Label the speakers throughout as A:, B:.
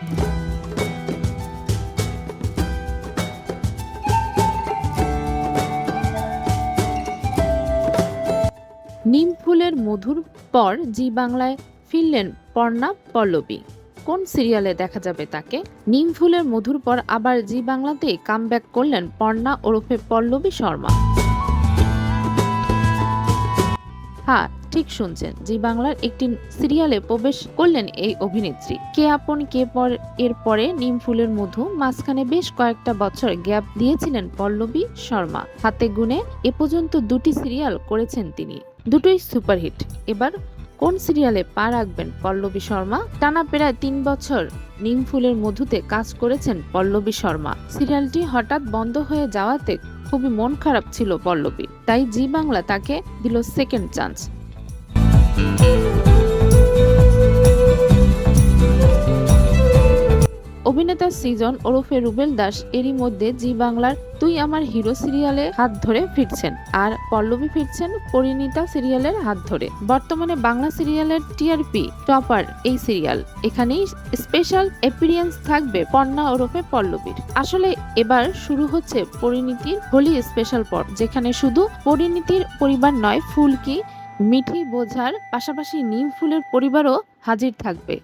A: নিম ফুলের মধুর পর জি বাংলায় ফিরলেন পর্ণা পল্লবী। কোন সিরিয়ালে দেখা যাবে তাকে? নিম ফুলের মধুর পর আবার জি বাংলাতেই কামব্যাক করলেন পর্ণা ওরফে পল্লবী শর্মা। হ্যাঁ, ঠিক শুনছেন, জি বাংলার একটি সিরিয়ালে প্রবেশ করলেন এই অভিনেত্রী। কে আপন কে পর এর পরে নিম ফুলের মধু, মাঝখানে বেশ কয়েকটা বছর গ্যাপ দিয়েছিলেন পল্লবী শর্মা। হাতে গুনে এ পর্যন্ত 2টি সিরিয়াল করেছেন তিনি, দুটোই সুপারহিট। এবার কোন সিরিয়ালে পা রাখবেন পল্লবী শর্মা? টানা প্রায় 3 বছর নিম ফুলের মধুতে কাজ করেছেন পল্লবী শর্মা। সিরিয়ালটি হঠাৎ বন্ধ হয়ে যাওয়াতে খুবই মন খারাপ ছিল পল্লবী, তাই জি বাংলা তাকে দিল সেকেন্ড চান্স। অভিনেতা সৃজন ওরফে রুবেল দাস এরই মধ্যে জি বাংলার তুই আমার হিরো সিরিয়ালে হাত ধরে ফিরছেন, আর পল্লবী ফিরছেন পরিণীতা সিরিয়ালের হাত ধরে। বর্তমানে বাংলা সিরিয়ালের টিআরপি টপার এই সিরিয়াল। এখানেই স্পেশাল অ্যাপিয়ারেন্স থাকবে পর্ণা ওরফে পল্লবীর। আসলে এবার শুরু হচ্ছে পরিণীতির হোলি স্পেশাল পর্ব, যেখানে শুধু পরিণীতির পরিবার নয়, ফুলকি, মিঠি বোঝার পাশাপাশি নিম ফুলের পরিবারও হাজির থাকবে।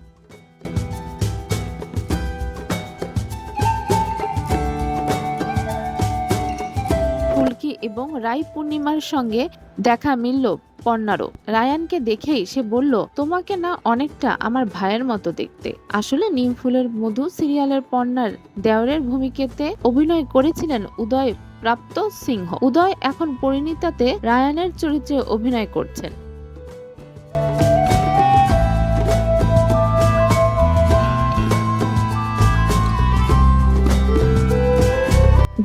A: ফুলকি এবং রাই পূর্ণিমার সঙ্গে দেখা মিলল পর্ণারও। রায়ানকে দেখেই সে বলল, তোমাকে না অনেকটা আমার ভাইয়ের মতো দেখতে। আসলে নিম ফুলের মধু সিরিয়ালের পর্ণার দেওরের ভূমিকাতে অভিনয় করেছিলেন উদয় প্রাপ্ত সিংহ। উদয় এখন পরিণীতাতে রায়ানের চরিত্রে অভিনয় করছেন।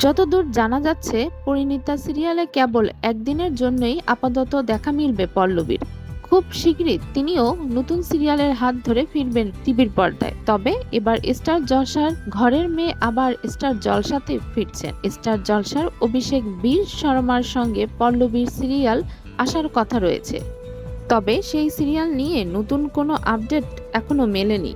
A: যতদূর জানা যাচ্ছে, পরিণীতা সিরিয়ালে কেবল একদিনের জন্যই আপাতত দেখা মিলবে পল্লবীর। খুব শীঘ্রই তিনিও নতুন সিরিয়ালের হাত ধরে ফিরবেন টিভির পর্দায়। তবে এবার স্টার জলসার ঘরের মেয়ে আবার স্টার জলসাতে ফিরছেন। স্টার জলসার অভিষেক বীর শর্মার সঙ্গে পল্লবীর সিরিয়াল আসার কথা রয়েছে, তবে সেই সিরিয়াল নিয়ে নতুন কোনো আপডেট এখনো মেলেনি।